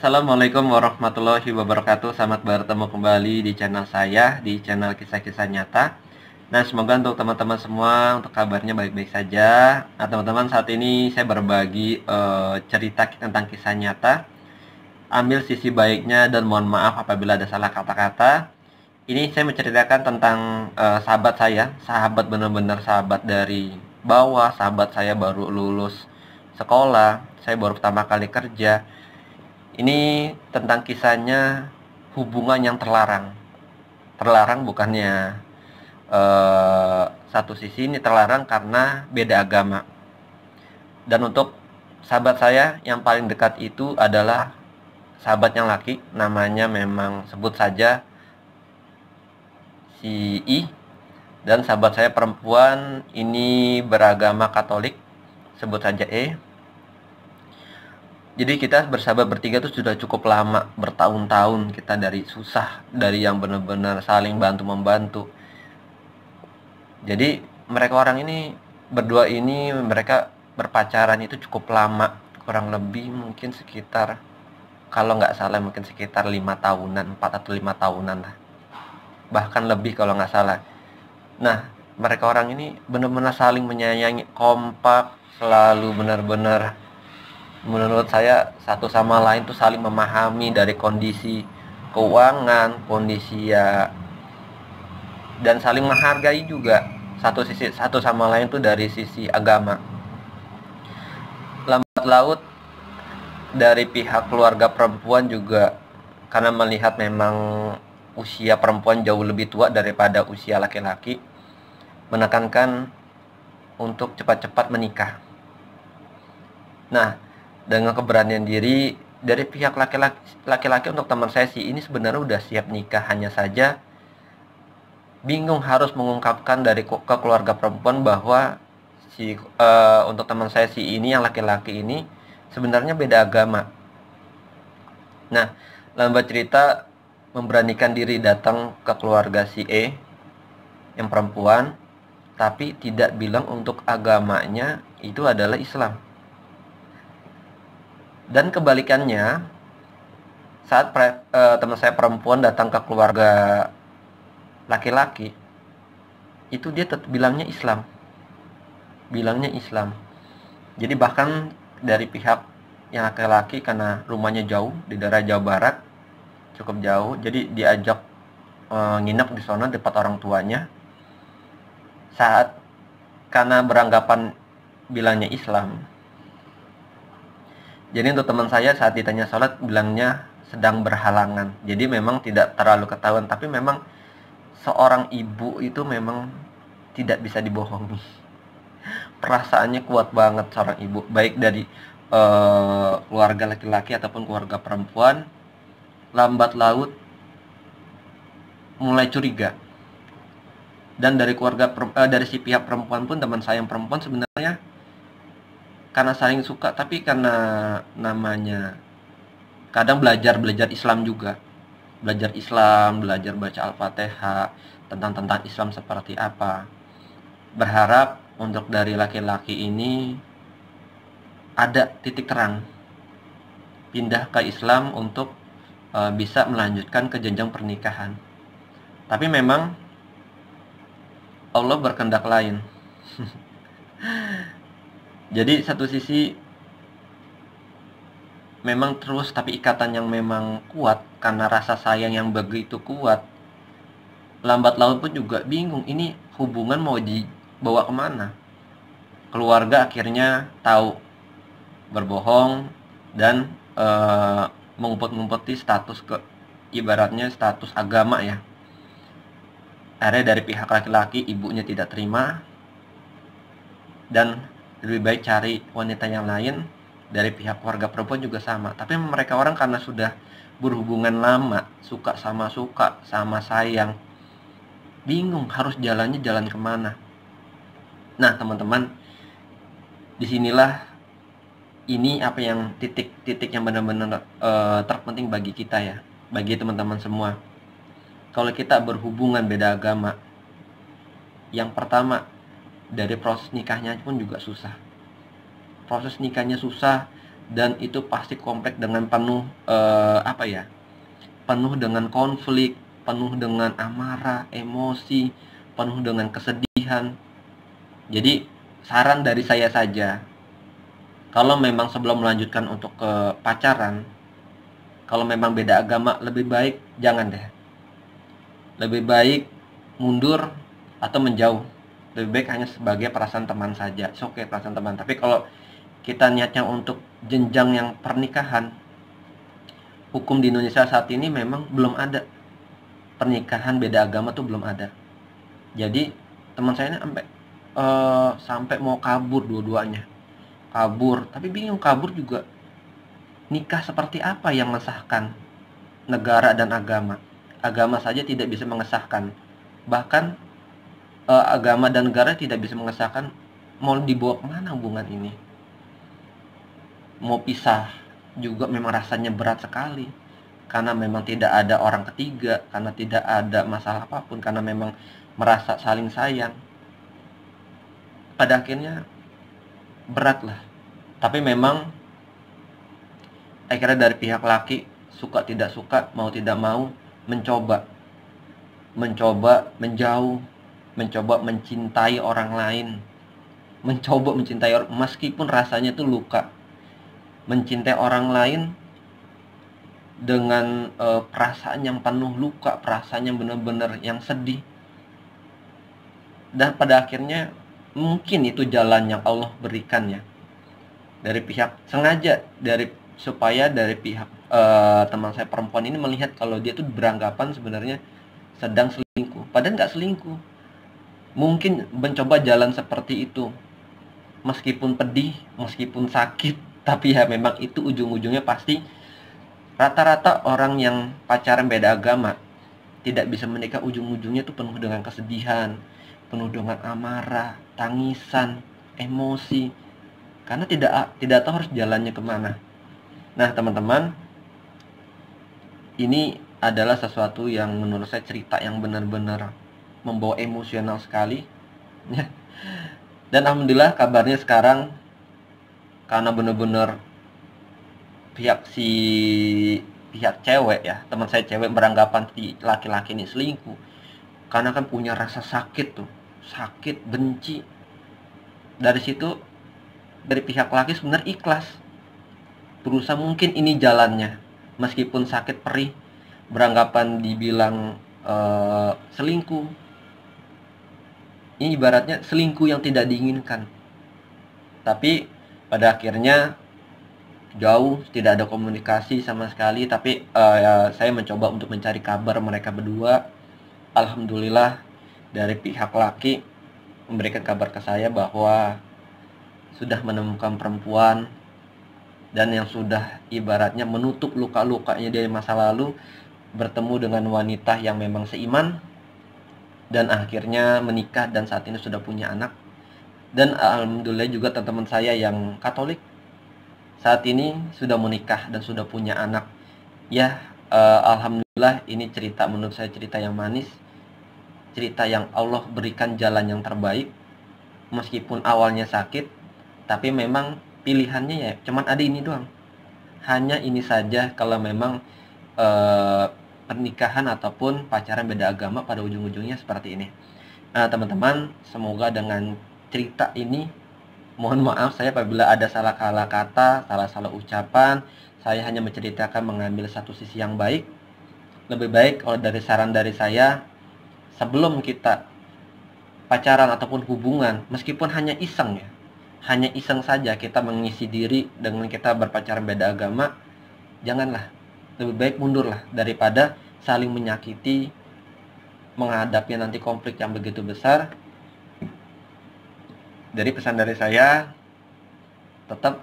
Assalamualaikum warahmatullahi wabarakatuh. Selamat bertemu kembali di channel saya, di channel kisah-kisah nyata. Nah, semoga untuk teman-teman semua untuk kabarnya baik-baik saja. Nah, teman-teman, saat ini saya berbagi cerita tentang kisah nyata. Ambil sisi baiknya dan mohon maaf apabila ada salah kata-kata. Ini saya menceritakan tentang sahabat saya, sahabat benar-benar sahabat dari bawah, sahabat saya baru lulus sekolah, saya baru pertama kali kerja. Ini tentang kisahnya hubungan yang terlarang. Terlarang bukannya satu sisi ini terlarang karena beda agama. Dan untuk sahabat saya yang paling dekat itu adalah sahabat yang laki, namanya memang sebut saja si I. Dan sahabat saya perempuan ini beragama Katolik, sebut saja E. Jadi kita bersahabat bertiga tuh sudah cukup lama, bertahun-tahun kita dari susah, dari yang benar-benar saling bantu-membantu. Jadi mereka orang ini berdua ini mereka berpacaran itu cukup lama, kurang lebih mungkin sekitar, kalau nggak salah mungkin sekitar 5 tahunan, 4 atau 5 tahunan lah. Bahkan lebih kalau nggak salah. Nah, mereka orang ini benar-benar saling menyayangi, kompak, selalu benar-benar menurut saya satu sama lain tuh saling memahami dari kondisi keuangan, kondisi ya, dan saling menghargai juga satu sama lain tuh dari sisi agama. Lambat laut dari pihak keluarga perempuan juga, karena melihat memang usia perempuan jauh lebih tua daripada usia laki-laki, menekankan untuk cepat-cepat menikah. Nah, dengan keberanian diri dari pihak laki-laki untuk teman saya sih ini sebenarnya udah siap nikah, hanya saja bingung harus mengungkapkan dari ke keluarga perempuan bahwa untuk teman saya si ini yang laki-laki ini sebenarnya beda agama. Nah, lambat cerita memberanikan diri datang ke keluarga si E yang perempuan, tapi tidak bilang untuk agamanya itu adalah Islam. Dan kebalikannya, saat teman saya perempuan datang ke keluarga laki-laki, itu dia tetap bilangnya Islam. Jadi bahkan dari pihak yang laki-laki, karena rumahnya jauh di daerah Jawa Barat, cukup jauh, jadi diajak nginep di sana dekat orang tuanya. Saat karena beranggapan bilangnya Islam, jadi untuk teman saya saat ditanya sholat bilangnya sedang berhalangan. Jadi memang tidak terlalu ketahuan, tapi memang seorang ibu itu memang tidak bisa dibohongi. Perasaannya kuat banget seorang ibu, baik dari keluarga laki-laki ataupun keluarga perempuan. Lambat laut mulai curiga. Dan dari dari si pihak perempuan pun, teman saya yang perempuan sebenarnya karena saling suka, tapi karena namanya kadang belajar Islam juga, belajar baca Al-Fatihah tentang Islam seperti apa, berharap untuk dari laki-laki ini ada titik terang pindah ke Islam untuk bisa melanjutkan ke jenjang pernikahan. Tapi memang Allah berkehendak lain. Jadi satu sisi memang terus, tapi ikatan yang memang kuat karena rasa sayang yang begitu kuat. Lambat laun pun juga bingung ini hubungan mau dibawa kemana. Keluarga akhirnya tahu, berbohong dan mengumpet-ngumpeti status ibaratnya status agama ya. Akhirnya dari pihak laki-laki, ibunya tidak terima dan lebih baik cari wanita yang lain. Dari pihak keluarga perempuan juga sama. Tapi mereka orang karena sudah berhubungan lama, suka sama sayang, bingung harus jalan kemana. Nah teman-teman, disinilah ini apa yang titik yang benar-benar terpenting bagi kita ya, bagi teman-teman semua. Kalau kita berhubungan beda agama, yang pertama dari proses nikahnya pun juga susah. Proses nikahnya susah, dan itu pasti kompleks dengan penuh penuh dengan konflik, penuh dengan amarah, emosi, penuh dengan kesedihan. Jadi saran dari saya saja, kalau memang sebelum melanjutkan untuk ke pacaran, kalau memang beda agama, lebih baik jangan deh. Lebih baik mundur atau menjauh. Lebih baik hanya sebagai perasaan teman saja. Oke, perasaan teman. Tapi kalau kita niatnya untuk jenjang yang pernikahan, hukum di Indonesia saat ini memang belum ada. Pernikahan beda agama tuh belum ada. Jadi teman saya ini sampai mau kabur dua-duanya. Kabur, tapi bingung kabur juga. Nikah seperti apa yang mengesahkan negara dan agama? Agama saja tidak bisa mengesahkan. Bahkan agama dan negara tidak bisa mengesahkan, mau dibawa kemana hubungan ini? Mau pisah juga memang rasanya berat sekali, karena memang tidak ada orang ketiga, karena tidak ada masalah apapun, karena memang merasa saling sayang. Pada akhirnya berat lah. Tapi memang akhirnya dari pihak laki, suka tidak suka, mau tidak mau, mencoba menjauh, mencoba mencintai orang lain, mencoba mencintai orang, meskipun rasanya itu luka. Mencintai orang lain dengan perasaan yang penuh luka, perasaan yang benar-benar yang sedih. Dan pada akhirnya mungkin itu jalan yang Allah berikan ya, dari pihak sengaja, supaya dari pihak teman saya perempuan ini melihat kalau dia tuh beranggapan sebenarnya sedang selingkuh, padahal nggak selingkuh. Mungkin mencoba jalan seperti itu, meskipun pedih, meskipun sakit, tapi ya memang itu ujung-ujungnya pasti rata-rata orang yang pacaran beda agama tidak bisa menikah, ujung-ujungnya itu penuh dengan kesedihan, penuh dengan amarah, tangisan, emosi, karena tidak tahu harus jalannya kemana. Nah teman-teman, ini adalah sesuatu yang menurut saya cerita yang benar-benar membawa emosional sekali. Dan alhamdulillah kabarnya sekarang, karena benar-benar pihak cewek ya, teman saya cewek beranggapan si laki-laki ini selingkuh, karena kan punya rasa sakit tuh, sakit, benci. Dari situ dari pihak laki sebenarnya ikhlas, berusaha mungkin ini jalannya, meskipun sakit perih, beranggapan dibilang selingkuh. Ini ibaratnya selingkuh yang tidak diinginkan. Tapi pada akhirnya jauh, tidak ada komunikasi sama sekali. Tapi saya mencoba untuk mencari kabar mereka berdua. Alhamdulillah dari pihak laki memberikan kabar ke saya bahwa sudah menemukan perempuan, dan yang sudah ibaratnya menutup luka-lukanya dari masa lalu, bertemu dengan wanita yang memang seiman, dan akhirnya menikah, dan saat ini sudah punya anak. Dan alhamdulillah juga teman-teman saya yang Katolik saat ini sudah menikah dan sudah punya anak. Ya, alhamdulillah ini cerita, menurut saya cerita yang manis, cerita yang Allah berikan jalan yang terbaik. Meskipun awalnya sakit, tapi memang pilihannya ya cuman ada ini doang. Hanya ini saja kalau memang pernikahan ataupun pacaran beda agama pada ujung-ujungnya seperti ini. Nah teman-teman, semoga dengan cerita ini, mohon maaf saya apabila ada salah kata, salah ucapan. Saya hanya menceritakan mengambil satu sisi yang baik. Lebih baik kalau dari saran dari saya, sebelum kita pacaran ataupun hubungan, meskipun hanya iseng ya, hanya iseng saja kita mengisi diri dengan kita berpacaran beda agama, janganlah. Lebih baik mundurlah daripada saling menyakiti, menghadapi nanti konflik yang begitu besar. Dari pesan dari saya, tetap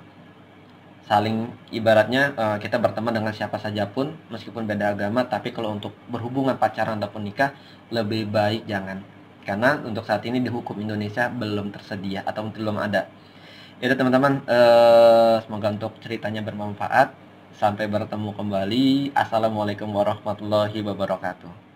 saling, ibaratnya kita berteman dengan siapa saja pun meskipun beda agama, tapi kalau untuk berhubungan pacaran ataupun nikah lebih baik jangan, karena untuk saat ini di hukum Indonesia belum tersedia atau belum ada. Ya teman-teman, semoga untuk ceritanya bermanfaat. Sampai bertemu kembali. Assalamualaikum warahmatullahi wabarakatuh.